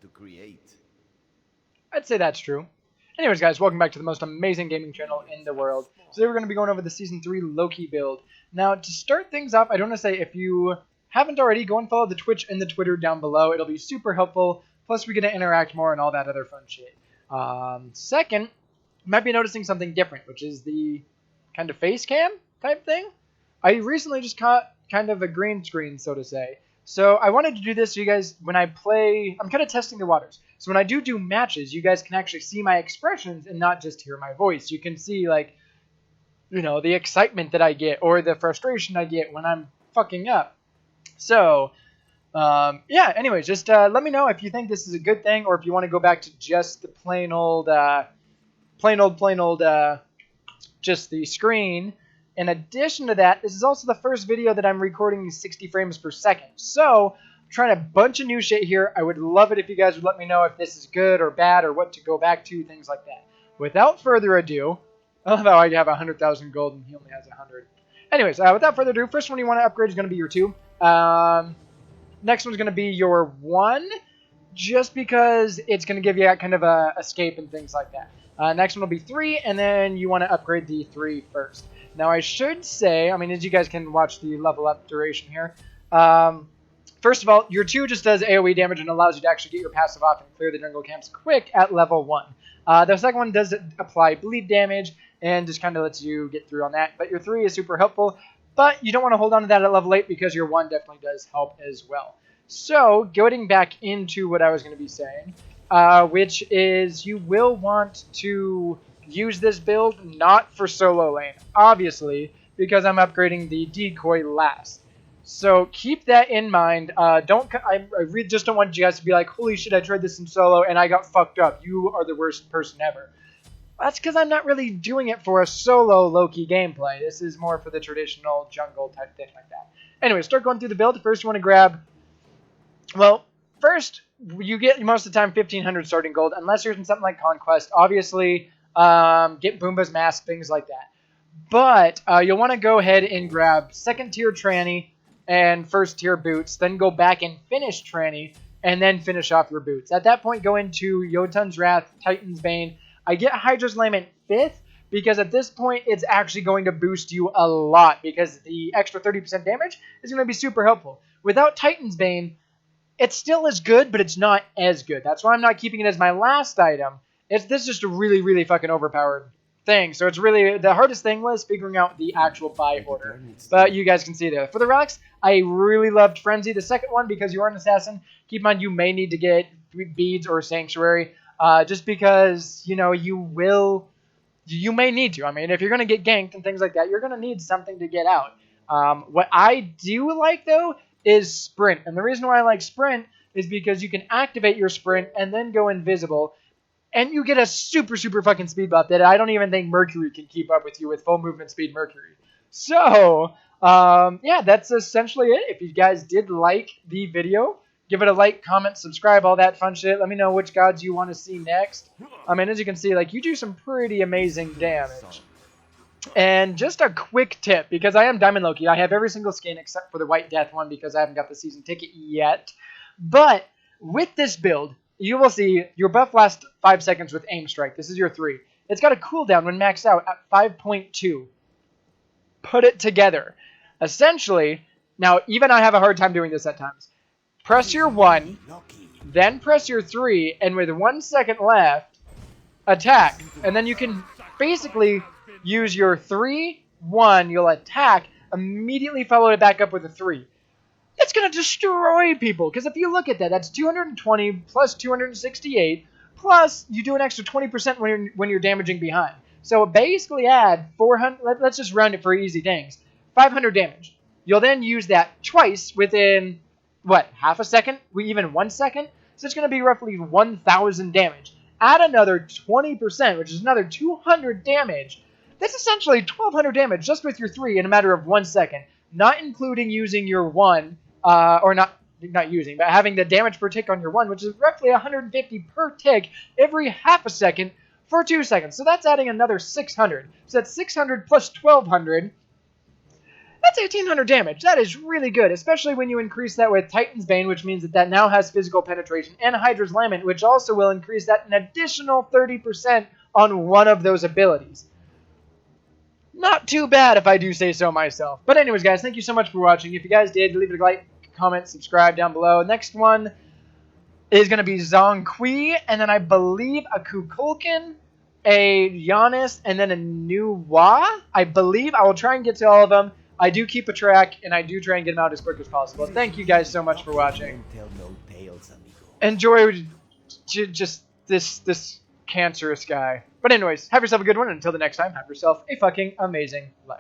to create. I'd say that's true. Anyways, guys, welcome back to the most amazing gaming channel in the world. Today we're going to be going over the Season 3 Loki build. Now, to start things off, I do want to say if you haven't already, go and follow the Twitch and the Twitter down below. It'll be super helpful. Plus, we get to interact more and all that other fun shit. Second, you might be noticing something different, which is the kind of face cam type thing. I recently just caught kind of a green screen, so to say. So I wanted to do this so you guys, when I play, I'm kind of testing the waters. So when I do matches, you guys can actually see my expressions and not just hear my voice. You can see, like, you know, the excitement that I get or the frustration I get when I'm fucking up. So, yeah, anyways, just let me know if you think this is a good thing or if you want to go back to just the plain old, just the screen. In addition to that, this is also the first video that I'm recording 60 frames per second. So, I'm trying a bunch of new shit here. I would love it if you guys would let me know if this is good or bad or what to go back to, things like that. Without further ado, I love how I have 100,000 gold and he only has 100. Anyways, without further ado, first one you want to upgrade is going to be your 2. Next one's going to be your 1, just because it's going to give you kind of a escape and things like that. Next one will be 3, and then you want to upgrade the 3 first. Now, I should say, I mean, as you guys can watch the level up duration here, first of all, your 2 just does AoE damage and allows you to actually get your passive off and clear the jungle camps quick at level 1. The second one does apply bleed damage and just kind of lets you get through on that. But your 3 is super helpful, but you don't want to hold on to that at level 8 because your 1 definitely does help as well. So, getting back into what I was going to be saying, which is you will want to use this build not for solo lane, obviously, because I'm upgrading the decoy last. So keep that in mind. I really just don't want you guys to be like, holy shit, I tried this in solo and I got fucked up. You are the worst person ever. That's because I'm not really doing it for a solo Loki gameplay. This is more for the traditional jungle type thing like that. Anyway, start going through the build. First, you want to grab, well, first, you get most of the time 1,500 starting gold, unless you're in something like Conquest. Obviously, get Boomba's mask, things like that. But you'll want to go ahead and grab second tier tranny and first tier boots, then go back and finish tranny, and then finish off your boots. At that point, go into Jotun's Wrath, Titan's Bane. I get Hydra's Lament 5th, because at this point, it's actually going to boost you a lot, because the extra 30% damage is going to be super helpful. Without Titan's Bane, it still is good, but it's not as good. That's why I'm not keeping it as my last item. This is just a really, really fucking overpowered thing. So it's really, the hardest thing was figuring out the actual buy order. But you guys can see there. For the relics, I really loved Frenzy, the second one, because you are an assassin. Keep in mind, you may need to get beads or sanctuary, just because, you know, you may need to. I mean, if you're going to get ganked and things like that, you're going to need something to get out. What I do like, though, is sprint. And the reason why I like sprint is because you can activate your sprint and then go invisible, and you get a super, super fucking speed buff that I don't even think Mercury can keep up with you with full movement speed Mercury. So, yeah, that's essentially it. If you guys did like the video, give it a like, comment, subscribe, all that fun shit. Let me know which gods you want to see next. I mean, as you can see, like, you do some pretty amazing damage. And just a quick tip, because I am Diamond Loki, I have every single skin except for the White Death one because I haven't got the season ticket yet. But with this build, you will see your buff lasts 5 seconds with Aim Strike. This is your 3. It's got a cooldown when maxed out at 5.2. Put it together. Essentially, now even I have a hard time doing this at times. Press your 1, then press your 3, and with 1 second left, attack. And then you can basically use your 3, 1, you'll attack, immediately follow it back up with a 3. It's going to destroy people, because if you look at that, that's 220 plus 268, plus you do an extra 20% when you're damaging behind. So basically add 400, let's just round it for easy things, 500 damage. You'll then use that twice within, what, half a second? Even 1 second? So it's going to be roughly 1,000 damage. Add another 20%, which is another 200 damage. That's essentially 1,200 damage just with your 3 in a matter of 1 second, not including using your 1, or not using, but having the damage per tick on your 1, which is roughly 150 per tick every half a second for 2 seconds. So that's adding another 600. So that's 600 plus 1,200. That's 1800 damage. That is really good, especially when you increase that with Titan's Bane, which means that that now has physical penetration, and Hydra's Lament, which also will increase that an additional 30% on one of those abilities. Not too bad if I do say so myself. But anyways, guys, thank you so much for watching. If you guys did, leave it a like, comment, subscribe down below. Next one is going to be Zhong Kui, and then I believe a Kukulkan, a Giannis, and then a Nuwa. I believe I will try and get to all of them. I do keep a track, and I do try and get them out as quick as possible. Thank you guys so much for watching. Enjoy just this cancerous guy. But anyways, have yourself a good one. Until the next time, have yourself a fucking amazing life.